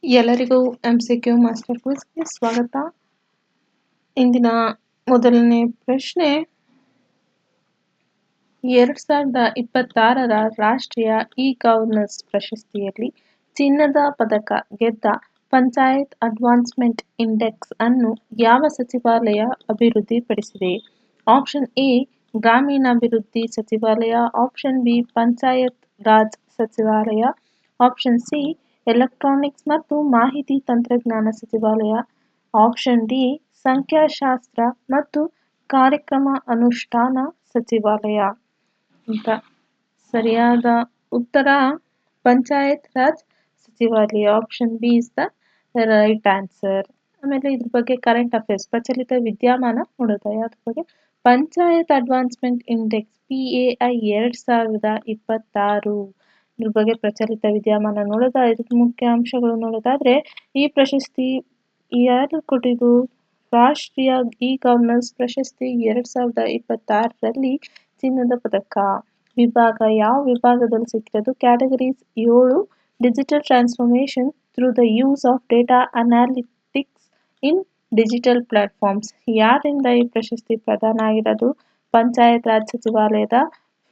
ಎಲ್ಲರಿಗೂ MCQ master ಕ್ವಿಜ್ಗೆ ಸ್ವಾಗತ. ಇಂದಿನ ಮೊದಲನೇ ಪ್ರಶ್ನೆ, 2026ರ ರಾಷ್ಟ್ರೀಯ ಇ-ಗವರ್ನನ್ಸ್ ಪ್ರಶಸ್ತಿಯಲ್ಲಿ ಚಿನ್ನದ ಪದಕ ಗೆದ್ದ ಪಂಚಾಯತ್ ಅಡ್ವಾನ್ಸ್ಮೆಂಟ್ ಇಂಡೆಕ್ಸ್ ಅನ್ನು ಯಾವ ಸಚಿವಾಲಯ ಅಭಿವೃದ್ಧಿಪಡಿಸಿದೆ? ಆಪ್ಷನ್ ಎ ಗ್ರಾಮೀಣಾಭಿವೃದ್ಧಿ ಸಚಿವಾಲಯ, ಆಪ್ಷನ್ ಬಿ ಪಂಚಾಯತ್ ರಾಜ್ ಸಚಿವಾಲಯ, ಆಪ್ಷನ್ ಸಿ ಎಲೆಕ್ಟ್ರಾನಿಕ್ಸ್ ಮತ್ತು ಮಾಹಿತಿ ತಂತ್ರಜ್ಞಾನ ಸಚಿವಾಲಯ, ಆಪ್ಷನ್ ಡಿ ಸಂಖ್ಯಾಶಾಸ್ತ್ರ ಮತ್ತು ಕಾರ್ಯಕ್ರಮ ಅನುಷ್ಠಾನ ಸಚಿವಾಲಯ. ಅಂತ ಸರಿಯಾದ ಉತ್ತರ ಪಂಚಾಯತ್ ರಾಜ್ ಸಚಿವಾಲಯ. Option B is the right answer. ಆಮೇಲೆ ಇದ್ರ ಬಗ್ಗೆ ಕರೆಂಟ್ ಅಫೇರ್ಸ್ ಪ್ರಚಲಿತ ವಿದ್ಯಮಾನ ನೋಡೋದ ಯಾವ್ದ್ರ ಬಗ್ಗೆ? ಪಂಚಾಯತ್ ಅಡ್ವಾನ್ಸ್ಮೆಂಟ್ ಇಂಡೆಕ್ಸ್ PAI 2026 ಇದ್ರ ಬಗ್ಗೆ ಪ್ರಚಲಿತ ವಿದ್ಯಮಾನ ನೋಡೋದ. ಇದಕ್ಕೆ ಮುಖ್ಯ ಅಂಶಗಳು ನೋಡೋದಾದ್ರೆ, ಈ ಪ್ರಶಸ್ತಿ ಯಾರು ಕೊಟ್ಟಿದ್ದು? ರಾಷ್ಟ್ರೀಯ ಇ-ಗವರ್ನನ್ಸ್ ಪ್ರಶಸ್ತಿ 2026ರಲ್ಲಿ ಚಿನ್ನದ ಪದಕ. ವಿಭಾಗ ಯಾವ ವಿಭಾಗದಲ್ಲಿ ಸಿಕ್ಕಿರೋದು? Categories 7 digital transformation through the use of data analytics in digital platforms. ಯಾರಿಂದ ಈ ಪ್ರಶಸ್ತಿ ಪ್ರದಾನ ಆಗಿರೋದು? ಪಂಚಾಯತ್ ರಾಜ್ ಸಚಿವಾಲಯದ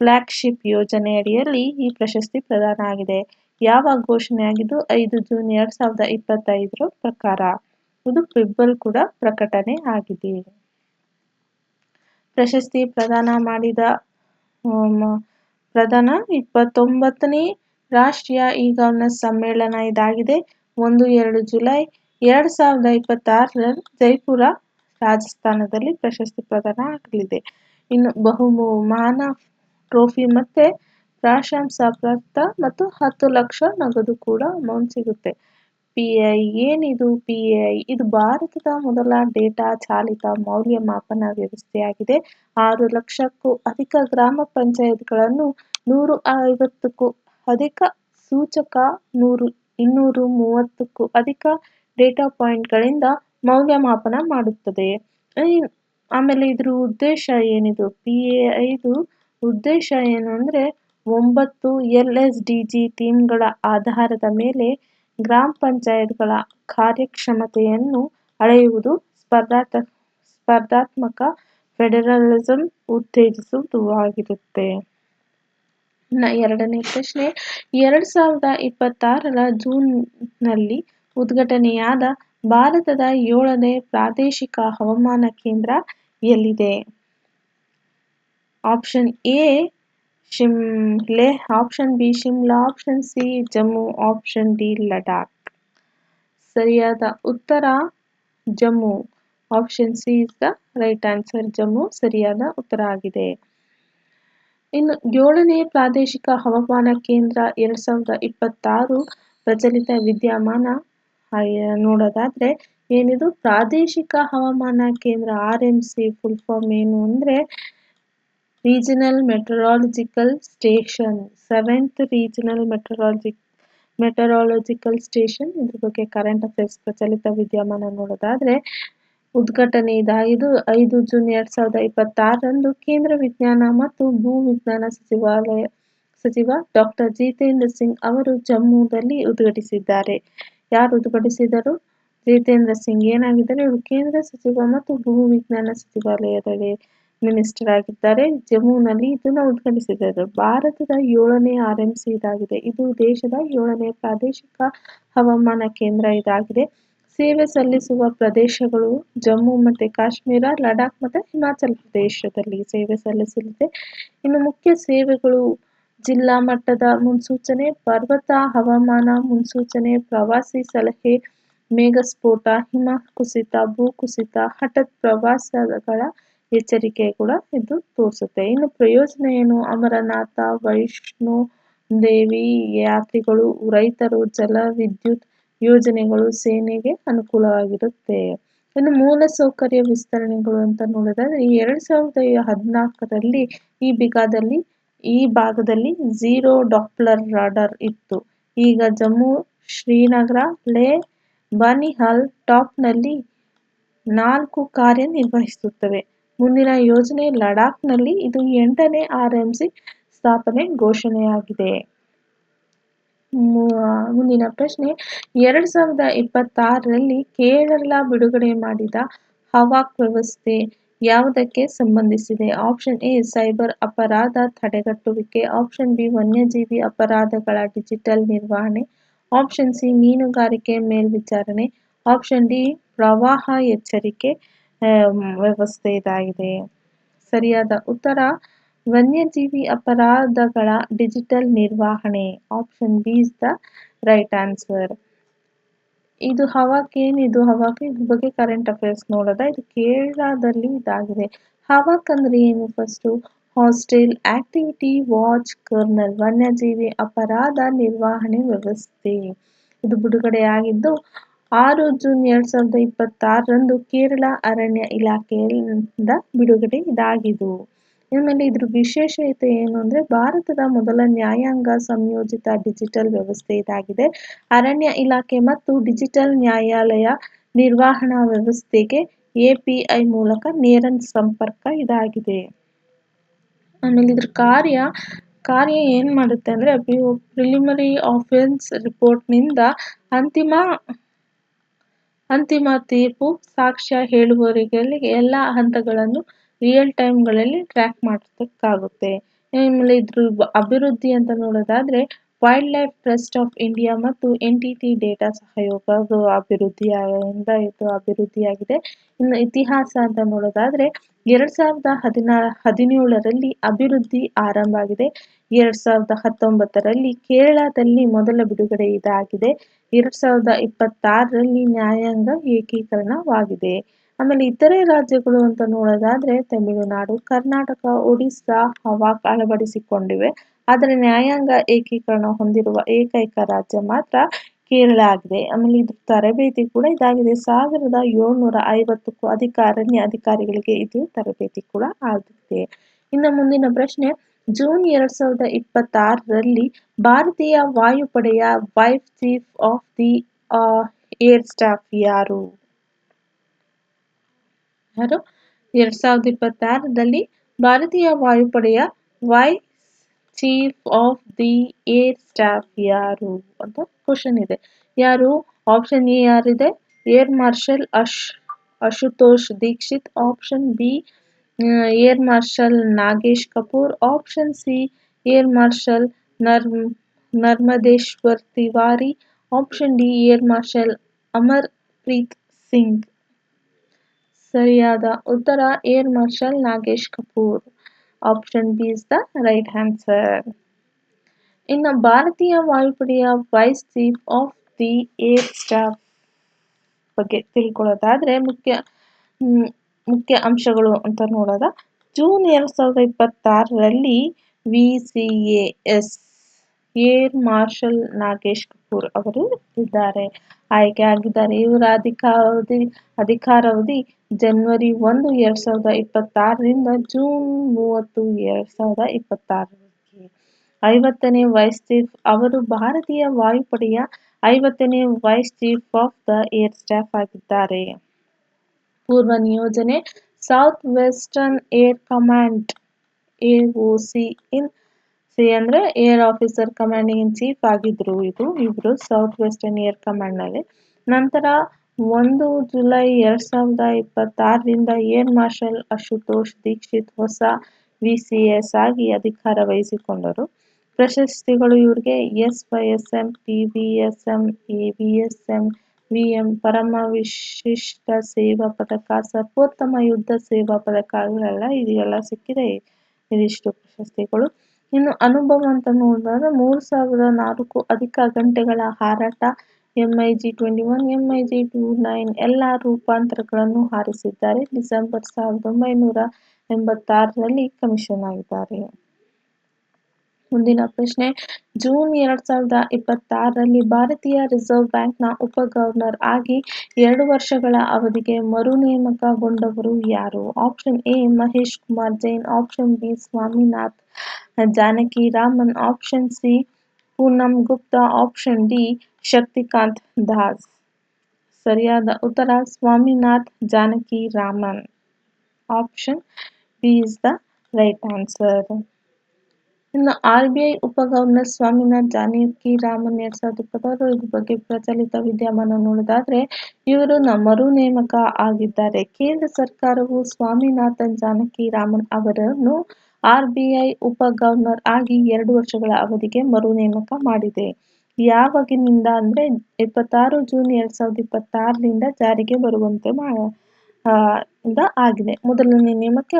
ಫ್ಲಾಗ್ಶಿಪ್ ಯೋಜನೆಯಡಿಯಲ್ಲಿ ಈ ಪ್ರಶಸ್ತಿ ಪ್ರದಾನ ಆಗಿದೆ. ಯಾವಾಗ ಘೋಷಣೆ ಆಗಿದ್ದು? 5 ಜೂನ್ 2025 ಪ್ರಕಾರ. ಇದು ವೆಬ್ಬಲ್ಲಿ ಕೂಡ ಪ್ರಕಟಣೆ ಆಗಿದೆ. ಪ್ರಶಸ್ತಿ ಪ್ರದಾನ ಮಾಡಿದ 29ನೇ ರಾಷ್ಟ್ರೀಯ ಇ-ಗವರ್ನನ್ಸ್ ಸಮ್ಮೇಳನ ಇದಾಗಿದೆ. 1-2 ಜುಲೈ 2026 ಜೈಪುರ, ರಾಜಸ್ಥಾನದಲ್ಲಿ ಪ್ರಶಸ್ತಿ ಪ್ರದಾನ ಆಗಲಿದೆ. ಇನ್ನು ಬಹುಮಾನ ಟ್ರೋಫಿ ಮತ್ತೆ ಪ್ರಶಂಸಾ ಪತ್ರ ಮತ್ತು 10 ಲಕ್ಷ ನಗದು ಕೂಡ ಅಮೌಂಟ್ ಸಿಗುತ್ತೆ. PAI ಏನಿದು? PAI ಇದು ಭಾರತದ ಮೊದಲ ಡೇಟಾ ಚಾಲಿತ ಮೌಲ್ಯಮಾಪನ ವ್ಯವಸ್ಥೆಯಾಗಿದೆ. 6 ಲಕ್ಷಕ್ಕೂ ಅಧಿಕ ಗ್ರಾಮ ಪಂಚಾಯತ್ಗಳನ್ನು 150ಕ್ಕೂ ಅಧಿಕ ಸೂಚಕ 230ಕ್ಕೂ ಅಧಿಕ ಡೇಟಾ ಪಾಯಿಂಟ್ಗಳಿಂದ ಮೌಲ್ಯಮಾಪನ ಮಾಡುತ್ತದೆ. ಆಮೇಲೆ ಇದ್ರ ಉದ್ದೇಶ ಏನಿದು? PAIದು ಉದ್ದೇಶ ಏನು ಅಂದ್ರೆ 9 LSDG ಥೀಮ್ಗಳ ಆಧಾರದ ಮೇಲೆ ಗ್ರಾಮ ಪಂಚಾಯತ್ಗಳ ಕಾರ್ಯಕ್ಷಮತೆಯನ್ನು ಅಳೆಯುವುದು, ಸ್ಪರ್ಧಾತ್ಮಕ ಫೆಡರಲಿಸಂ ಉತ್ತೇಜಿಸುವುದಾಗಿರುತ್ತೆ. ಎರಡನೇ ಪ್ರಶ್ನೆ, 2026ರ ಜೂನ್ನಲ್ಲಿ ಉದ್ಘಾಟನೆಯಾದ ಭಾರತದ 7ನೇ ಪ್ರಾದೇಶಿಕ ಹವಾಮಾನ ಕೇಂದ್ರ ಎಲ್ಲಿದೆ? Option A Leh, option B Shimla, option C Jammu, option D Ladakh. ಸರಿಯಾದ ಉತ್ತರ Jammu. Option C is the right answer. Jammu ಸರಿಯಾದ ಉತ್ತರ ಆಗಿದೆ. ಇನ್ನು 7ನೇ ಪ್ರಾದೇಶಿಕ ಹವಾಮಾನ ಕೇಂದ್ರ 2026 ಪ್ರಚಲಿತ ವಿದ್ಯಮಾನ ನೋಡೋದಾದ್ರೆ ಏನಿದು? ಪ್ರಾದೇಶಿಕ ಹವಾಮಾನ ಕೇಂದ್ರ RMC ಫುಲ್ ಫಾರ್ಮ್ ಏನು ಅಂದ್ರೆ regional meteorological station, 7th regional meteorological station. ಇದ್ರ ಬಗ್ಗೆ ಕರೆಂಟ್ ಅಫೇರ್ಸ್ ಪ್ರಚಲಿತ ವಿದ್ಯಮಾನ ನೋಡೋದಾದ್ರೆ ಉದ್ಘಾಟನೆ ಇದಾಗಿದ್ದು 5 ಜೂನ್ 2026ರಂದು ಕೇಂದ್ರ ವಿಜ್ಞಾನ ಮತ್ತು ಭೂ ವಿಜ್ಞಾನ ಸಚಿವ ಡಾಕ್ಟರ್ ಜಿತೇಂದ್ರ ಸಿಂಗ್ ಅವರು ಜಮ್ಮುದಲ್ಲಿ ಉದ್ಘಾಟಿಸಿದ್ದಾರೆ. ಯಾರು ಉದ್ಘಾಟಿಸಿದರು? ಜಿತೇಂದ್ರ ಸಿಂಗ್. ಏನಾಗಿದ್ದಾರೆ? ಇವರು ಕೇಂದ್ರ ಸಚಿವ ಮತ್ತು ಭೂ ವಿಜ್ಞಾನ ಸಚಿವಾಲಯದಲ್ಲಿ ಮಿನಿಸ್ಟರ್ ಆಗಿದ್ದಾರೆ. ಜಮ್ಮುನಲ್ಲಿ ಇದನ್ನ ಉದ್ಘಾಟಿಸಿದರು. ಭಾರತದ 7ನೇ RMC ಇದಾಗಿದೆ. ಇದು ದೇಶದ 7ನೇ ಪ್ರಾದೇಶಿಕ ಹವಾಮಾನ ಕೇಂದ್ರ ಇದಾಗಿದೆ. ಸೇವೆ ಸಲ್ಲಿಸುವ ಪ್ರದೇಶಗಳು ಜಮ್ಮು ಮತ್ತು ಕಾಶ್ಮೀರ, ಲಡಾಖ್ ಮತ್ತು ಹಿಮಾಚಲ ಪ್ರದೇಶದಲ್ಲಿ ಸೇವೆ ಸಲ್ಲಿಸಲಿದೆ. ಇನ್ನು ಮುಖ್ಯ ಸೇವೆಗಳು ಜಿಲ್ಲಾ ಮಟ್ಟದ ಮುನ್ಸೂಚನೆ, ಪರ್ವತ ಹವಾಮಾನ ಮುನ್ಸೂಚನೆ, ಪ್ರವಾಸಿ ಸಲಹೆ, ಮೇಘಸ್ಫೋಟ, ಹಿಮ ಕುಸಿತ, ಭೂಕುಸಿತ, ಹಠಾತ್ ಪ್ರವಾಹಗಳ ಎಚ್ಚರಿಕೆ ಕೂಡ ಇದು ತೋರಿಸುತ್ತೆ. ಇನ್ನು ಪ್ರಯೋಜನ ಏನು? ಅಮರನಾಥ, ವೈಷ್ಣೋ ದೇವಿ ಯಾತ್ರಿಗಳು, ರೈತರು, ಜಲ ವಿದ್ಯುತ್ ಯೋಜನೆಗಳು, ಸೇನೆಗೆ ಅನುಕೂಲವಾಗಿರುತ್ತೆ. ಇನ್ನು ಮೂಲ ಸೌಕರ್ಯ ವಿಸ್ತರಣೆಗಳು ಅಂತ ನೋಡೋದಾದ್ರೆ 2014ರಲ್ಲಿ ಈ ಭಾಗದಲ್ಲಿ 0 ಡಾಪ್ಲರ್ ರಾಡಾರ್ ಇತ್ತು. ಈಗ ಜಮ್ಮು, ಶ್ರೀನಗರ, ಲೇಹ್, ಬನಿಹಾಲ್ ಟಾಪ್ನಲ್ಲಿ 4 ಕಾರ್ಯನಿರ್ವಹಿಸುತ್ತವೆ. ಮುಂದಿನ ಯೋಜನೆ ಲಡಾಖ್ನಲ್ಲಿ. ಇದು 8ನೇ RMC ಸ್ಥಾಪನೆ ಘೋಷಣೆಯಾಗಿದೆ. ಮುಂದಿನ ಪ್ರಶ್ನೆ 2026ರಲ್ಲಿ ಕೇರಳ ಬಿಡುಗಡೆ ಮಾಡಿದ ಹವಾಕ್ ವ್ಯವಸ್ಥೆ ಯಾವುದಕ್ಕೆ ಸಂಬಂಧಿಸಿದೆ? ಆಪ್ಷನ್ ಎ ಸೈಬರ್ ಅಪರಾಧ ತಡೆಗಟ್ಟುವಿಕೆ, ಆಪ್ಷನ್ ಬಿ ವನ್ಯಜೀವಿ ಅಪರಾಧಗಳ ಡಿಜಿಟಲ್ ನಿರ್ವಹಣೆ, ಆಪ್ಷನ್ ಸಿ ಮೀನುಗಾರಿಕೆ ಮೇಲ್ವಿಚಾರಣೆ, ಆಪ್ಷನ್ ಡಿ ಪ್ರವಾಹ ಎಚ್ಚರಿಕೆ ವ್ಯವಸ್ಥೆ ಇದಾಗಿದೆ. ಸರಿಯಾದ ಉತ್ತರ ವನ್ಯಜೀವಿ ಅಪರಾಧಗಳ ಡಿಜಿಟಲ್ ನಿರ್ವಹಣೆ. Option B is the right answer. ಇದು ಹವಾಕ್ ಬಗ್ಗೆ ಕರೆಂಟ್ ಅಫೇರ್ಸ್ ನೋಡೋದ. ಇದು ಕೇರಳದಲ್ಲಿ ಇದಾಗಿದೆ. ಹವಾಕ್ ಅಂದ್ರೆ ಏನು? First hostile activity watch kernel, ವನ್ಯಜೀವಿ ಅಪರಾಧ ನಿರ್ವಹಣೆ ವ್ಯವಸ್ಥೆ. ಇದು ಬಿಡುಗಡೆಯಾಗಿದ್ದು 6 ಜೂನ್ 2026ರಂದು ಕೇರಳ ಅರಣ್ಯ ಇಲಾಖೆಯಿಂದ ಬಿಡುಗಡೆ ಇದಾಗಿದ್ದು. ಆಮೇಲೆ ಇದ್ರ ವಿಶೇಷತೆ ಏನು ಅಂದ್ರೆ ಭಾರತದ ಮೊದಲ ನ್ಯಾಯಾಂಗ ಸಂಯೋಜಿತ ಡಿಜಿಟಲ್ ವ್ಯವಸ್ಥೆ ಇದಾಗಿದೆ. ಅರಣ್ಯ ಇಲಾಖೆ ಮತ್ತು ಡಿಜಿಟಲ್ ನ್ಯಾಯಾಲಯ ನಿರ್ವಹಣಾ ವ್ಯವಸ್ಥೆಗೆ ಎಪಿಐ ಮೂಲಕ ನೇರ ಸಂಪರ್ಕ ಇದಾಗಿದೆ. ಆಮೇಲೆ ಇದ್ರ ಕಾರ್ಯ ಏನ್ ಮಾಡುತ್ತೆ ಅಂದ್ರೆ ಪ್ರಿಲಿಮಿನರಿ ಆಫೆನ್ಸ್ ರಿಪೋರ್ಟ್ನಿಂದ ಅಂತಿಮ ತೀರ್ಪು ಸಾಕ್ಷ್ಯ ಹೇಳುವವರೆಗೆ ಎಲ್ಲ ಹಂತಗಳನ್ನು ರಿಯಲ್ ಟೈಮ್ಗಳಲ್ಲಿ ಟ್ರ್ಯಾಕ್ ಮಾಡೋದಕ್ಕಾಗುತ್ತೆ. ಆಮೇಲೆ ಇದ್ರ ಅಭಿವೃದ್ಧಿ ಅಂತ ನೋಡೋದಾದ್ರೆ wild life trust of India ಮತ್ತು NTT ಡೇಟಾ ಸಹಯೋಗ ಅಭಿವೃದ್ಧಿಯಾಗಿದೆ. ಇನ್ನು ಇತಿಹಾಸ ಅಂತ ನೋಡೋದಾದ್ರೆ 2017ರಲ್ಲಿ ಅಭಿವೃದ್ಧಿ ಆರಂಭ ಆಗಿದೆ. 2019ರಲ್ಲಿ ಕೇರಳದಲ್ಲಿ ಮೊದಲ ಬಿಡುಗಡೆ ಇದಾಗಿದೆ. 2026ರಲ್ಲಿ ನ್ಯಾಯಾಂಗ ಏಕೀಕರಣವಾಗಿದೆ. ಆಮೇಲೆ ಇತರೆ ರಾಜ್ಯಗಳು ಅಂತ ನೋಡೋದಾದ್ರೆ ತಮಿಳುನಾಡು, ಕರ್ನಾಟಕ, ಒಡಿಸ್ಸಾ ಹವಾಕ್ ಅಳವಡಿಸಿಕೊಂಡಿವೆ. ಆದರೆ ನ್ಯಾಯಾಂಗ ಏಕೀಕರಣ ಹೊಂದಿರುವ ಏಕೈಕ ರಾಜ್ಯ ಮಾತ್ರ ಕೇರಳ ಆಗಿದೆ. ಆಮೇಲೆ ಇದು ತರಬೇತಿ ಕೂಡ ಇದಾಗಿದೆ. 1750ಕ್ಕೂ ಅಧಿಕ ಅರಣ್ಯ ಅಧಿಕಾರಿಗಳಿಗೆ ಇದು ತರಬೇತಿ ಕೂಡ ಆಗಿದೆ. ಇನ್ನು ಮುಂದಿನ ಪ್ರಶ್ನೆ ಜೂನ್ 2026ರಲ್ಲಿ ಭಾರತೀಯ ವಾಯುಪಡೆಯ vice chief of the air staff ಯಾರು? 2026ರಲ್ಲಿ ಭಾರತೀಯ ವಾಯುಪಡೆಯ vice chief of the air staff ಯಾರು ಅಂತ ಕ್ವಶನ್ ಇದೆ. ಯಾರು? ಆಪ್ಷನ್ ಎ ಯಾರಿದೆ? Air marshal Ashutosh Dikshit, option B air marshal Nagesh Kapoor, option C air marshal Narmadeshwar Tiwari, option D air marshal Amar Preet Singh. ಸರಿಯಾದ ಉತ್ತರ air marshal Nagesh Kapoor. Option B is the right answer. ಇನ್ನು ಭಾರತೀಯ ವಾಯುಪಡೆಯ vice chief of the air staff ಬಗ್ಗೆ ತಿಳ್ಕೊಳ್ಳೋದಾದ್ರೆ ಮುಖ್ಯ ಅಂಶಗಳು ಅಂತ ನೋಡೋದ. ಜೂನ್ 2026ರಲ್ಲಿ VCAS air marshal Nagesh Kapoor ಅವರು ಇದ್ದಾರೆ, ಆಯ್ಕೆ ಆಗಿದ್ದಾರೆ. ಇವರ ಅಧಿಕಾರಾವಧಿ ಜನವರಿ 1, 2026ರಿಂದ ಜೂನ್ 30, 2026. 50ನೇ ವೈಸ್ ಚೀಫ್ ಅವರು ಭಾರತೀಯ ವಾಯುಪಡೆಯ 50ನೇ vice chief of the air staff ಆಗಿದ್ದಾರೆ. ಪೂರ್ವ ನಿಯೋಜನೆ south western air command AOC ಅಂದ್ರೆ air officer commanding in chief ಆಗಿದ್ರು ಇಬ್ರು ಸೌತ್ ವೆಸ್ಟರ್ನ್ ಏರ್ ಕಮಾಂಡ್ ನಲ್ಲಿ. ನಂತರ 1 ಜುಲೈ 2026ರಿಂದ ಏರ್ ಮಾರ್ಷಲ್ ಅಶುತೋಷ್ ದೀಕ್ಷಿತ್ ಹೊಸ VCAS ಆಗಿ ಅಧಿಕಾರ ವಹಿಸಿಕೊಂಡರು. ಪ್ರಶಸ್ತಿಗಳು ಇವರಿಗೆ SYSM, TVSM, AVSM, VM, ಪರಮ ವಿಶಿಷ್ಟ ಸೇವಾ ಪದಕ, ಸರ್ವೋತ್ತಮ ಯುದ್ಧ ಸೇವಾ ಪದಕಗಳೆಲ್ಲ ಇದೆಲ್ಲ ಸಿಕ್ಕಿದೆ ಇದಿಷ್ಟು ಪ್ರಶಸ್ತಿಗಳು. ಇನ್ನು ಅನುಭವ ಅಂತ ನೋಡಿದಾಗ 3004ಕ್ಕೂ ಅಧಿಕ ಗಂಟೆಗಳ ಹಾರಾಟ, MiG-21, MiG-29 ಎಲ್ಲ ರೂಪಾಂತರಗಳನ್ನು ಹಾರಿಸಿದ್ದಾರೆ. ಡಿಸೆಂಬರ್ 1986ರಲ್ಲಿ ಕಮಿಷನ್ ಆಗಿದ್ದಾರೆ. ಮುಂದಿನ ಪ್ರಶ್ನೆ ಜೂನ್ 2026ರಲ್ಲಿ ಭಾರತೀಯ ರಿಸರ್ವ್ ಬ್ಯಾಂಕ್ನ ಉಪ ಗವರ್ನರ್ ಆಗಿ 2 ವರ್ಷಗಳ ಅವಧಿಗೆ ಮರು ನೇಮಕಗೊಂಡವರು ಯಾರು? Option A Mahesh Kumar Jain, option B Swaminath Janaki Raman, option C Poonam Gupta, option D Shaktikanta Das. ಸರಿಯಾದ ಉತ್ತರ Swaminath Janaki Raman. Option B is the right answer. ಇನ್ನು RBI ಉಪ ಗವರ್ನರ್ ಸ್ವಾಮಿನಾಥನ್ ಜಾನಕಿರಾಮನ್ 2026 ಇದ್ರ ಬಗ್ಗೆ ಪ್ರಚಲಿತ ವಿದ್ಯಮಾನ ನೋಡೋದಾದ್ರೆ ಇವರು ಮರು ನೇಮಕ ಆಗಿದ್ದಾರೆ. ಕೇಂದ್ರ ಸರ್ಕಾರವು ಸ್ವಾಮಿನಾಥನ್ ಜಾನಕಿರಾಮನ್ ಅವರನ್ನು RBI ಉಪ ಗವರ್ನರ್ ಆಗಿ 2 ವರ್ಷಗಳ ಅವಧಿಗೆ ಮರು ನೇಮಕ ಮಾಡಿದೆ. ಯಾವಾಗಿನಿಂದ ಅಂದ್ರೆ 26 ಜೂನ್ 2026ರಿಂದ ಜಾರಿಗೆ ಬರುವಂತೆ ಆಗಿದೆ. ಮೊದಲನೇ ನೇಮಕ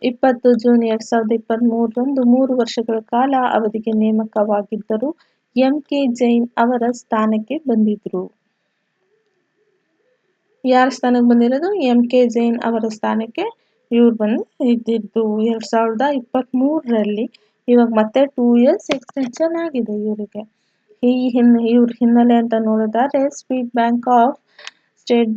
20 ಜೂನ್ 2023ರಂದು 3 ವರ್ಷಗಳ ಕಾಲ ಅವಧಿಗೆ ನೇಮಕವಾಗಿದ್ದರು. MK ಜೈನ್ ಅವರ ಸ್ಥಾನಕ್ಕೆ ಬಂದಿದ್ರು. ಯಾರ ಸ್ಥಾನಕ್ಕೆ ಬಂದಿರೋದು? MK ಜೈನ್ ಅವರ ಸ್ಥಾನಕ್ಕೆ ಇವ್ರು ಬಂದು ಇದ್ದಿದ್ದು 2023ರಲ್ಲಿ. ಇವಾಗ ಮತ್ತೆ 2 ಇಯರ್ಸ್ ಎಕ್ಸ್ಟೆನ್ಷನ್ ಆಗಿದೆ ಇವರಿಗೆ. ಇವ್ರ ಹಿನ್ನೆಲೆ ಅಂತ ನೋಡೋದಾದ್ರೆ ಸ್ಟೇಟ್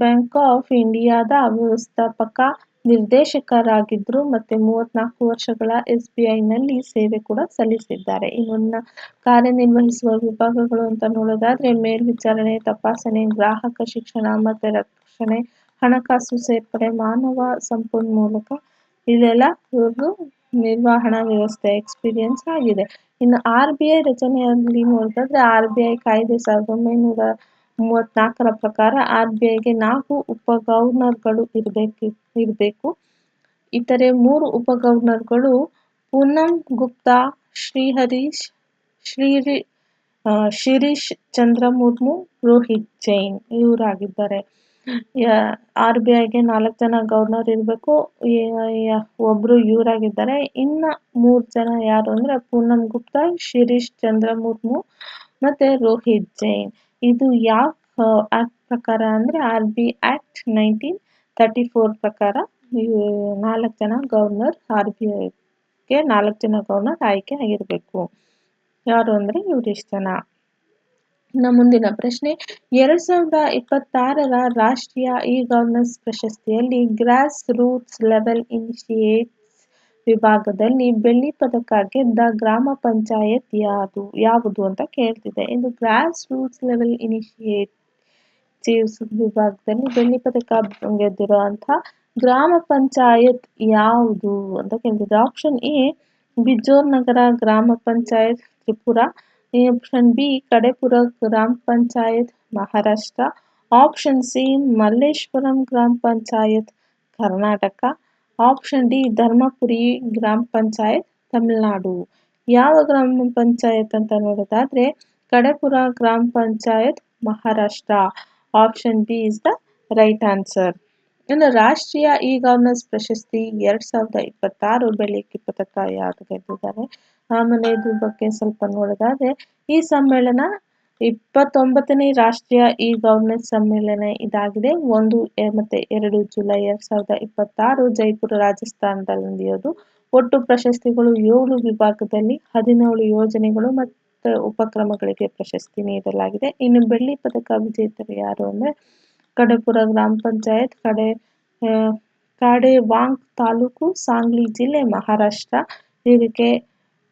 ಬ್ಯಾಂಕ್ ಆಫ್ ಇಂಡಿಯಾದ ವ್ಯವಸ್ಥಾಪಕ ನಿರ್ದೇಶಕರಾಗಿದ್ರು ಮತ್ತೆ 34 ವರ್ಷಗಳ SBIನಲ್ಲಿ ಸೇವೆ ಕೂಡ ಸಲ್ಲಿಸಿದ್ದಾರೆ. ಇನ್ನು ಕಾರ್ಯನಿರ್ವಹಿಸುವ ವಿಭಾಗಗಳು ಅಂತ ನೋಡೋದಾದ್ರೆ ಮೇಲ್ವಿಚಾರಣೆ, ತಪಾಸಣೆ, ಗ್ರಾಹಕ ಶಿಕ್ಷಣ ಮತ್ತೆ ರಕ್ಷಣೆ, ಹಣಕಾಸು ಸೇರ್ಪಡೆ, ಮಾನವ ಸಂಪನ್ಮೂಲ ಇಲ್ಲೆಲ್ಲ ಇವ್ರದ್ದು ನಿರ್ವಹಣಾ ವ್ಯವಸ್ಥೆ ಎಕ್ಸ್ಪೀರಿಯನ್ಸ್ ಆಗಿದೆ. ಇನ್ನು RBI ರಚನೆಯಲ್ಲಿ ನೋಡೋದಾದ್ರೆ RBI ಕಾಯ್ದೆ 1934ರ ಪ್ರಕಾರ RBIಗೆ 4 ಉಪ ಗವರ್ನರ್ಗಳು ಇರಬೇಕು. ಇತರೆ 3 ಉಪ ಗವರ್ನರ್ಗಳು ಪೂನಂ ಗುಪ್ತಾ, ಶಿರೀಶ್ ಚಂದ್ರ ಮುರ್ಮು, ರೋಹಿತ್ ಜೈನ್ ಇವರಾಗಿದ್ದಾರೆ. RBIಗೆ 4 ಜನ ಗವರ್ನರ್ ಇರಬೇಕು. ಒಬ್ರು ಇವರಾಗಿದ್ದಾರೆ. ಇನ್ನ 3 ಜನ ಯಾರು ಅಂದ್ರೆ ಪೂನಂ ಗುಪ್ತಾ, ಶಿರೀಶ್ ಚಂದ್ರ ಮುರ್ಮು ಮತ್ತೆ ರೋಹಿತ್ ಜೈನ್. ಇದು ಯಾವ ಆಕ್ಟ್ ಪ್ರಕಾರ ಅಂದ್ರೆ RBI ಆಕ್ಟ್ 1934 ಪ್ರಕಾರ 4 ಜನ ಗವರ್ನರ್ RBIಗೆ 4 ಜನ ಗವರ್ನರ್ ಆಯ್ಕೆ ಆಗಿರಬೇಕು. ಯಾರು ಅಂದ್ರೆ ಇವರಿಷ್ಟು ಜನ. ಇನ್ನು ಮುಂದಿನ ಪ್ರಶ್ನೆ 2026ರ ರಾಷ್ಟ್ರೀಯ ಇ-ಗವರ್ನೆನ್ಸ್ ಪ್ರಶಸ್ತಿಯಲ್ಲಿ ಗ್ರಾಸ್ ರೂಟ್ಸ್ ಲೆವೆಲ್ ಇನಿಷಿಯೇಟಿವ್ಸ್ ವಿಭಾಗದಲ್ಲಿ ಬೆಳ್ಳಿ ಪದಕ ಗೆದ್ದ ಗ್ರಾಮ ಪಂಚಾಯತ್ ಯಾವುದು ಅಂತ ಕೇಳ್ತಿದೆ. ಇದು ಗ್ರಾಸ್ ರೂಟ್ಸ್ ಲೆವೆಲ್ ಇನಿಷಿಯೇಟಿವ್ಸ್ ವಿಭಾಗದಲ್ಲಿ ಬೆಳ್ಳಿ ಪದಕ ಗೆದ್ದಿರುವಂತ ಗ್ರಾಮ ಪಂಚಾಯತ್ ಯಾವುದು ಅಂತ ಕೇಳ್ತಿದೆ. ಆಪ್ಷನ್ ಎ ಬಿಜೋರ್ ನಗರ ಗ್ರಾಮ ಪಂಚಾಯತ್ ತ್ರಿಪುರಾ, ಆಪ್ಷನ್ ಬಿ ಕಡೇಪುರ ಗ್ರಾಮ ಪಂಚಾಯತ್ ಮಹಾರಾಷ್ಟ್ರ, ಆಪ್ಷನ್ ಸಿ ಮಲ್ಲೇಶ್ವರಂ ಗ್ರಾಮ ಪಂಚಾಯತ್ ಕರ್ನಾಟಕ, ಆಪ್ಷನ್ ಡಿ ಧರ್ಮಪುರಿ ಗ್ರಾಮ ಪಂಚಾಯತ್ ತಮಿಳುನಾಡು. ಯಾವ ಗ್ರಾಮ ಪಂಚಾಯತ್ ಅಂತ ನೋಡೋದಾದ್ರೆ ಕಡೇಪುರ ಗ್ರಾಮ panchayat Maharashtra. Option B is the right answer. ಇನ್ನು ರಾಷ್ಟ್ರೀಯ ಇ-ಗವರ್ನೆನ್ಸ್ ಪ್ರಶಸ್ತಿ 2026 ಬೆಳ್ಳಿ ಪದಕ ಯಾರು ಗೆದ್ದಿದ್ದಾರೆ? ಆಮೇಲೆ ಇದ್ರ ಬಗ್ಗೆ ಸ್ವಲ್ಪ ನೋಡೋದಾದ್ರೆ ಈ ಸಮ್ಮೇಳನ 29ನೇ ರಾಷ್ಟ್ರೀಯ ಇ-ಗವರ್ನೆನ್ಸ್ ಸಮ್ಮೇಳನ ಇದಾಗಿದೆ. 1 ಮತ್ತೆ 2 ಜುಲೈ 2026 ಜೈಪುರ ರಾಜಸ್ಥಾನದಲ್ಲಿ ನಡೆಯೋದು. ಒಟ್ಟು ಪ್ರಶಸ್ತಿಗಳು 7 ವಿಭಾಗದಲ್ಲಿ 17 ಯೋಜನೆಗಳು ಮತ್ತು ಉಪಕ್ರಮಗಳಿಗೆ ಪ್ರಶಸ್ತಿ ನೀಡಲಾಗಿದೆ. ಇನ್ನು ಬೆಳ್ಳಿ ಪದಕ ವಿಜೇತರು ಯಾರು ಅಂದ್ರೆ ಕಡೇಪುರ ಗ್ರಾಮ ಪಂಚಾಯತ್, ಕಾಡೇವಾಂಗ್ ತಾಲೂಕು, ಸಾಂಗ್ಲಿ ಜಿಲ್ಲೆ, ಮಹಾರಾಷ್ಟ್ರ. ಇದಕ್ಕೆ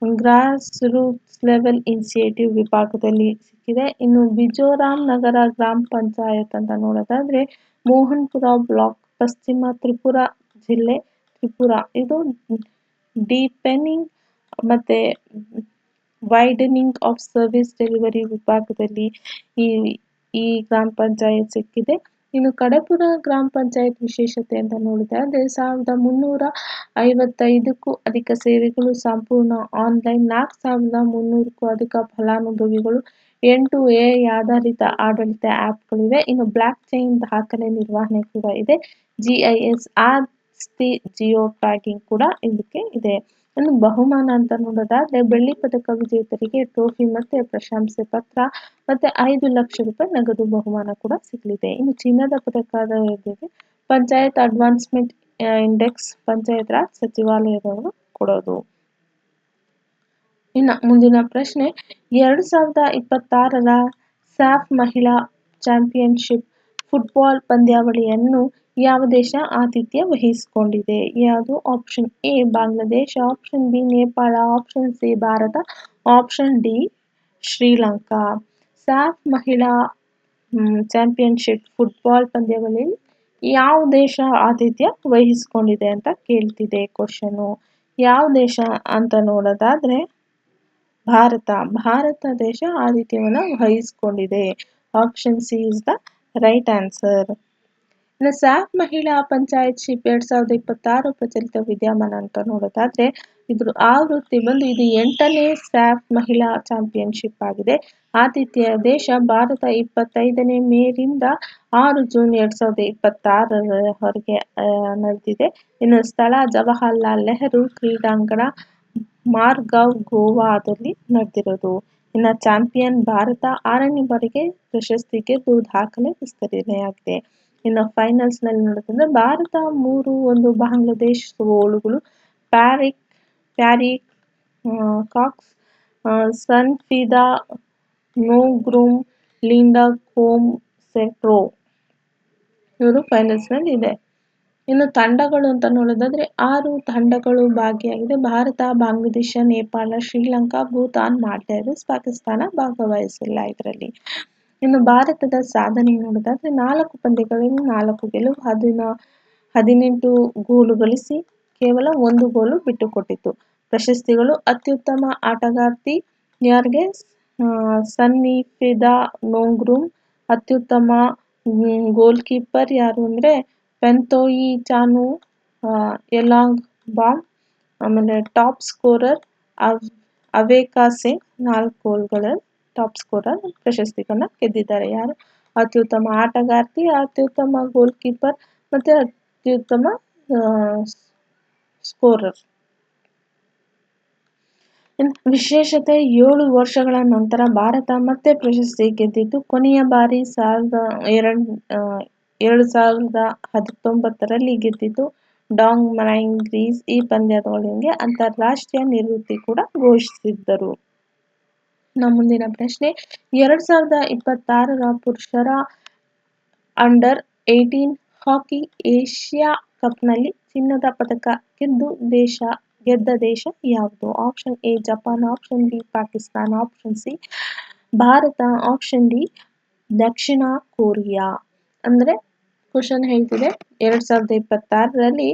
ಗ್ರಾಸ್ ರೂಟ್ಸ್ ಲೆವೆಲ್ ಇನಿಷಿಯೇಟಿವ್ ವಿಭಾಗದಲ್ಲಿ ಸಿಕ್ಕಿದೆ. ಇನ್ನು ಬಿಜೋರಾಮ್ ನಗರ ಗ್ರಾಮ ಪಂಚಾಯತ್ ಅಂತ ನೋಡೋದಾದ್ರೆ ಮೋಹನ್ಪುರ ಬ್ಲಾಕ್, ಪಶ್ಚಿಮ ತ್ರಿಪುರಾ ಜಿಲ್ಲೆ, ತ್ರಿಪುರಾ. ಇದು ಡೀಪೆನಿಂಗ್ ಮತ್ತೆ ವೈಡನಿಂಗ್ ಆಫ್ ಸರ್ವಿಸ್ ಡೆಲಿವರಿ ವಿಭಾಗದಲ್ಲಿ ಈ ಗ್ರಾಮ ಪಂಚಾಯತ್ ಸಿಕ್ಕಿದೆ. ಇನ್ನು ಕಡೇಪುರ ಗ್ರಾಮ ಪಂಚಾಯತ್ ವಿಶೇಷತೆ ಅಂತ ನೋಡಿದ್ರೆ 1355ಕ್ಕೂ ಅಧಿಕ ಸೇವೆಗಳು ಸಂಪೂರ್ಣ ಆನ್ಲೈನ್, 4300ಕ್ಕೂ ಅಧಿಕ ಫಲಾನುಭವಿಗಳು, 8 AI ಆಧಾರಿತ ಆಡಳಿತ ಆ್ಯಪ್ಗಳಿವೆ. ಇನ್ನು ಬ್ಲಾಕ್ ಚೈನ್ ದಾಖಲೆ ನಿರ್ವಹಣೆ ಕೂಡ ಇದೆ. GIS ಆಸ್ತಿ ಜಿಯೋ ಟ್ಯಾಗಿಂಗ್ ಕೂಡ ಇದಕ್ಕೆ ಇದೆ. ಇನ್ನು ಬಹುಮಾನ ಅಂತ ನೋಡೋದಾದ್ರೆ ಬೆಳ್ಳಿ ಪದಕ ವಿಜೇತರಿಗೆ ಟ್ರೋಫಿ ಮತ್ತೆ ಪ್ರಶಂಸೆ ಪತ್ರ ಮತ್ತೆ 5 ಲಕ್ಷ ರೂಪಾಯಿ ನಗದು ಬಹುಮಾನ ಕೂಡ ಸಿಗಲಿದೆ. ಇನ್ನು ಚಿನ್ನದ ಪದಕದವರಿಗೆ ಪಂಚಾಯತ್ ಅಡ್ವಾನ್ಸ್ಮೆಂಟ್ ಇಂಡೆಕ್ಸ್ ಪಂಚಾಯತ್ ರಾಜ್ ಸಚಿವಾಲಯದವರು ಕೊಡೋದು. ಇನ್ನು ಮುಂದಿನ ಪ್ರಶ್ನೆ 2026ರ ಸ್ಯಾಫ್ ಮಹಿಳಾ ಚಾಂಪಿಯನ್ಶಿಪ್ ಫುಟ್ಬಾಲ್ ಪಂದ್ಯಾವಳಿಯನ್ನು ಯಾವ ದೇಶ ಆತಿಥ್ಯ ವಹಿಸಿಕೊಂಡಿದೆ? ಯಾವುದು? Option A Bangladesh, option B Nepal, option C Bharat, option D Sri Lanka. SAFF ಮಹಿಳಾ ಚಾಂಪಿಯನ್ಶಿಪ್ ಫುಟ್ಬಾಲ್ ಪಂದ್ಯಾವಳಿಯಲ್ಲಿ ಯಾವ ದೇಶ ಆತಿಥ್ಯ ವಹಿಸಿಕೊಂಡಿದೆ ಅಂತ ಕೇಳ್ತಿದೆ ಕ್ವಶನು. ಯಾವ ದೇಶ ಅಂತ ನೋಡೋದಾದ್ರೆ ಭಾರತ ದೇಶ ಆತಿಥ್ಯವನ್ನು ವಹಿಸಿಕೊಂಡಿದೆ. Option C is the right answer. ಇನ್ನು ಸ್ಯಾಫ್ ಮಹಿಳಾ ಪಂಚಾಯತ್ ಶಿಪ್ 2026 ಪ್ರಚಲಿತ ವಿದ್ಯಮಾನ ಅಂತ ನೋಡೋದಾದ್ರೆ ಇದ್ರ ಆವೃತ್ತಿ ಬಂದು ಇದು 8ನೇ ಸ್ಯಾಫ್ ಮಹಿಳಾ ಚಾಂಪಿಯನ್ಶಿಪ್ ಆಗಿದೆ. ಆತಿಥ್ಯ ದೇಶ ಭಾರತ 25ನೇ ಮೇರಿಂದ 6 ಜೂನ್ 2026ರವರೆಗೆ ನಡೆದಿದೆ. ಇನ್ನು ಸ್ಥಳ ಜವಾಹರ್ಲಾಲ್ ನೆಹರು ಕ್ರೀಡಾಂಗಣ, ಮಾರ್ಗಾವ್, ಗೋವಾದಲ್ಲಿ ನಡೆದಿರೋದು. ಇನ್ನು ಚಾಂಪಿಯನ್ ಭಾರತ 6ನೇ ಬಾರಿಗೆ ಪ್ರಶಸ್ತಿ ಗೆದ್ದು ದಾಖಲೆ ವಿಸ್ತರಣೆಯಾಗಿದೆ. ಇನ್ನು ಫೈನಲ್ಸ್ ನಲ್ಲಿ ನೋಡೋದಂದ್ರೆ ಭಾರತ 3-1 ಬಾಂಗ್ಲಾದೇಶ್ ಸೋಲುಗಳು. ಪ್ಯಾರಿ ಕಾಕ್ಸ್, ಸನ್ಫಿದಾ ನೋಗ್ರೂಮ್, ಲಿಂಡಾ ಕೋಮ್ ಸೆಟ್ರೋ ಇವರು ಫೈನಲ್ಸ್ ನಲ್ಲಿ ಇದೆ. ಇನ್ನು ತಂಡಗಳು ಅಂತ ನೋಡೋದಾದ್ರೆ 6 ತಂಡಗಳು ಭಾಗಿಯಾಗಿದೆ. ಭಾರತ, ಬಾಂಗ್ಲಾದೇಶ, ನೇಪಾಳ, ಶ್ರೀಲಂಕಾ, ಭೂತಾನ್, ಮಾಲ್ಡೀವ್ಸ್, ಪಾಕಿಸ್ತಾನ ಭಾಗವಹಿಸಿಲ್ಲ ಇದರಲ್ಲಿ. ಇನ್ನು ಭಾರತದ ಸಾಧನೆ ನೋಡೋದಾದ್ರೆ 4 ಪಂದ್ಯಗಳಲ್ಲಿ 4 ಗೆಲುವು, 18 ಗೋಲು ಗಳಿಸಿ ಕೇವಲ 1 ಗೋಲು ಬಿಟ್ಟುಕೊಟ್ಟಿತು. ಪ್ರಶಸ್ತಿಗಳು: ಅತ್ಯುತ್ತಮ ಆಟಗಾರ್ತಿ ಯಾರಿಗೆ? ಸನ್ನಿಫೆದಾ ನೋಗ್ರೂಮ್. ಅತ್ಯುತ್ತಮ ಗೋಲ್ ಕೀಪರ್ ಯಾರು ಅಂದ್ರೆ ಪೆಂತೋಯಿ ಚಾನು ಯಲಾಂಗ್ ಬಾಮ್. ಆಮೇಲೆ ಟಾಪ್ ಸ್ಕೋರರ್ ಅವೇಕಾ ಸಿಂಗ್, 4 ಗೋಲ್ಗಳ ಟಾಪ್ ಸ್ಕೋರರ್ ಪ್ರಶಸ್ತಿಗಳನ್ನ ಗೆದ್ದಿದ್ದಾರೆ. ಯಾರು? ಅತ್ಯುತ್ತಮ ಆಟಗಾರ್ತಿ, ಅತ್ಯುತ್ತಮ ಗೋಲ್ ಕೀಪರ್ ಮತ್ತೆ ಅತ್ಯುತ್ತಮ ಸ್ಕೋರರ್. ವಿಶೇಷತೆ: 7 ವರ್ಷಗಳ ನಂತರ ಭಾರತ ಮತ್ತೆ ಪ್ರಶಸ್ತಿ ಗೆದ್ದಿದ್ದು ಕೊನೆಯ ಬಾರಿ 2019ರಲ್ಲಿ ಗೆದ್ದಿದ್ದು ಡಾಂಗ್ ಮರೈನ್ ಗ್ರೀಸ್ ಈ ಪಂದ್ಯಾವಳಿಗೆ ಅಂತಾರಾಷ್ಟ್ರೀಯ ನಿವೃತ್ತಿ ಕೂಡ ಘೋಷಿಸಿದ್ದರು. ಮುಂದಿನ ಪ್ರಶ್ನೆ: 2026ರ ಪುರುಷರ ಅಂಡರ್ 18 ಹಾಕಿ ಏಷ್ಯಾ ಕಪ್ನಲ್ಲಿ ಚಿನ್ನದ ಪದಕ ಗೆದ್ದ ದೇಶ ಯಾವುದು? Option A Japan, option B Pakistan, option C Bharat, option D Dakshina Korea. ಅಂದ್ರೆ ಕ್ವಶನ್ ಹೇಳ್ತಿದೆ 2026ರಲ್ಲಿ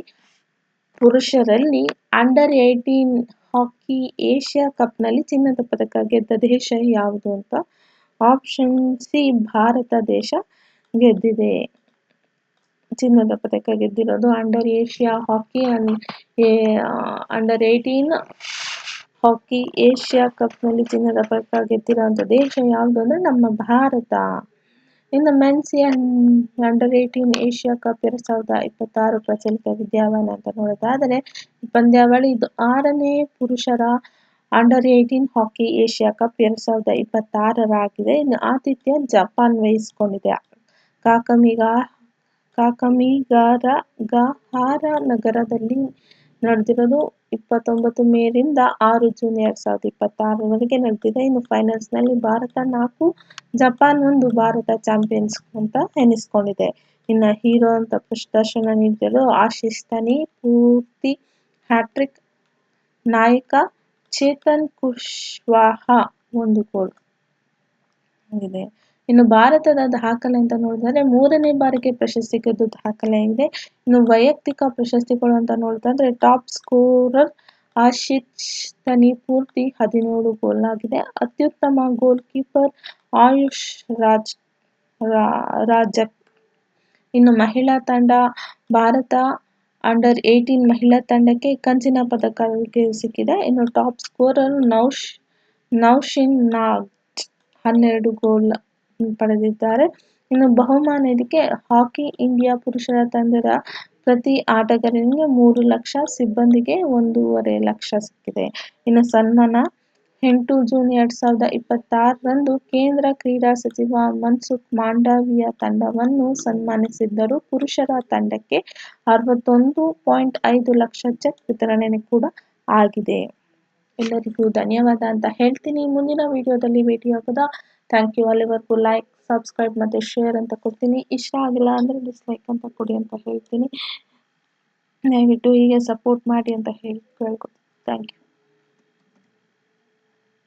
ಪುರುಷರಲ್ಲಿ ಅಂಡರ್ 18 ಹಾಕಿ ಏಷ್ಯಾ ಕಪ್ನಲ್ಲಿ ಚಿನ್ನದ ಪದಕ ಗೆದ್ದ ದೇಶ ಯಾವುದು ಅಂತ. ಆಪ್ಷನ್ ಸಿ ಭಾರತ ದೇಶ ಗೆದ್ದಿದೆ. ಚಿನ್ನದ ಪದಕ ಗೆದ್ದಿರೋದು ಅಂಡರ್ ಏಷ್ಯಾ ಹಾಕಿ ಅಂಡರ್ 18 ಹಾಕಿ ಏಷ್ಯಾ ಕಪ್ನಲ್ಲಿ ಚಿನ್ನದ ಪದಕ ಗೆದ್ದಿರುವಂಥ ದೇಶ ಯಾವುದು ಅಂದ್ರೆ ನಮ್ಮ ಭಾರತ. ಇನ್ನು ಮೆನ್ಸ್ ಅಂಡರ್ 18 ಏಷ್ಯಾ ಕಪ್ 2026 ಪ್ರಚಲಿತ ವಿದ್ಯಮಾನ ಅಂತ ನೋಡೋದಾದರೆ ಪಂದ್ಯಾವಳಿ ಇದು 6ನೇ ಪುರುಷರ ಅಂಡರ್ 18 ಹಾಕಿ ಏಷ್ಯಾ ಕಪ್ 2026 ಇನ್ನು ಆತಿಥ್ಯ ಜಪಾನ್ ವಹಿಸಿಕೊಂಡಿದೆ. ಕಾಕಮಿಗಾರ ನಗರದಲ್ಲಿ ನಡೆದಿರೋದು 29 ಮೇರಿಂದ 6 ಜೂನ್ 2026ರವರೆಗೆ ನಡೆದಿದೆ. ಇನ್ನು ಫೈನಲ್ಸ್ ನಲ್ಲಿ ಭಾರತ 4, ಜಪಾನ್ 1 ಭಾರತ ಚಾಂಪಿಯನ್ಸ್ ಅಂತ ಎನಿಸ್ಕೊಂಡಿದೆ. ಇನ್ನು ಹೀರೋ ಅಂತ ಪ್ರದರ್ಶನ ನೀಡಿದರು ಆಶೀಶ್ ತನಿ, ಪೂರ್ತಿ ಹ್ಯಾಟ್ರಿಕ್, ನಾಯಕ ಚೇತನ್ ಕುಶ್ವಾಹಾ 1 ಗೋಲ್ ಆಗಿದೆ. ಇನ್ನು ಭಾರತದ ದಾಖಲೆ ಅಂತ ನೋಡಿದ್ರೆ 3ನೇ ಬಾರಿಗೆ ಪ್ರಶಸ್ತಿ ಗೆದ್ದು ದಾಖಲೆ ಇದೆ. ಇನ್ನು ವೈಯಕ್ತಿಕ ಪ್ರಶಸ್ತಿಗಳು ಅಂತ ನೋಡಿದ್ರೆ ಟಾಪ್ ಸ್ಕೋರರ್ ಆಶೀಶ್ ತನಿ ಪೂರ್ತಿ 17 ಗೋಲ್ ಆಗಿದೆ. ಅತ್ಯುತ್ತಮ ಗೋಲ್ ಕೀಪರ್ ಆಯುಷ್ ರಾಜಕ್. ಇನ್ನು ಮಹಿಳಾ ತಂಡ ಭಾರತ ಅಂಡರ್ 18 ಮಹಿಳಾ ತಂಡಕ್ಕೆ ಕಂಚಿನ ಪದಕ ಸಿಕ್ಕಿದೆ. ಇನ್ನು ಟಾಪ್ ಸ್ಕೋರರ್ ನೌಶಿನ್ ನಾಗ್ 12 ಗೋಲ್ ಪಡೆದಿದ್ದಾರೆ. ಇನ್ನು ಬಹುಮಾನ ಇದಕ್ಕೆ ಹಾಕಿ ಇಂಡಿಯಾ ಪುರುಷರ ತಂಡದ ಪ್ರತಿ ಆಟಗಾರನಿಗೆ 3 ಲಕ್ಷ, ಸಿಬ್ಬಂದಿಗೆ 1.5 ಲಕ್ಷ ಸಿಕ್ಕಿದೆ. ಇನ್ನು ಸನ್ಮಾನ: 8 ಜೂನ್ 2026ರಂದು ಕೇಂದ್ರ ಕ್ರೀಡಾ ಸಚಿವ ಮನ್ಸುಖ್ ಮಾಂಡವಿಯ ತಂಡವನ್ನು ಸನ್ಮಾನಿಸಿದ್ದರು. ಪುರುಷರ ತಂಡಕ್ಕೆ 61.5 ಲಕ್ಷ ಚೆಕ್ ವಿತರಣೆ ಕೂಡ ಆಗಿದೆ. ಎಲ್ಲರಿಗೂ ಧನ್ಯವಾದ ಅಂತ ಹೇಳ್ತೀನಿ. ಮುಂದಿನ ವಿಡಿಯೋದಲ್ಲಿ ಭೇಟಿಯಾಗೋದ. Thank you. ಅಲ್ಲಿವರೆಗೂ ಲೈಕ್, ಸಬ್ಸ್ಕ್ರೈಬ್ ಮತ್ತು ಶೇರ್ ಅಂತ ಕೊಡ್ತೀನಿ. ಇಷ್ಟ ಆಗಿಲ್ಲ ಅಂದರೆ ಡಿಸ್ಲೈಕ್ ಅಂತ ಕೊಡಿ ಅಂತ ಹೇಳ್ತೀನಿ. ದಯವಿಟ್ಟು ಹೀಗೆ ಸಪೋರ್ಟ್ ಮಾಡಿ ಅಂತ ಕೇಳ್ಕೊತೀನಿ. Thank you.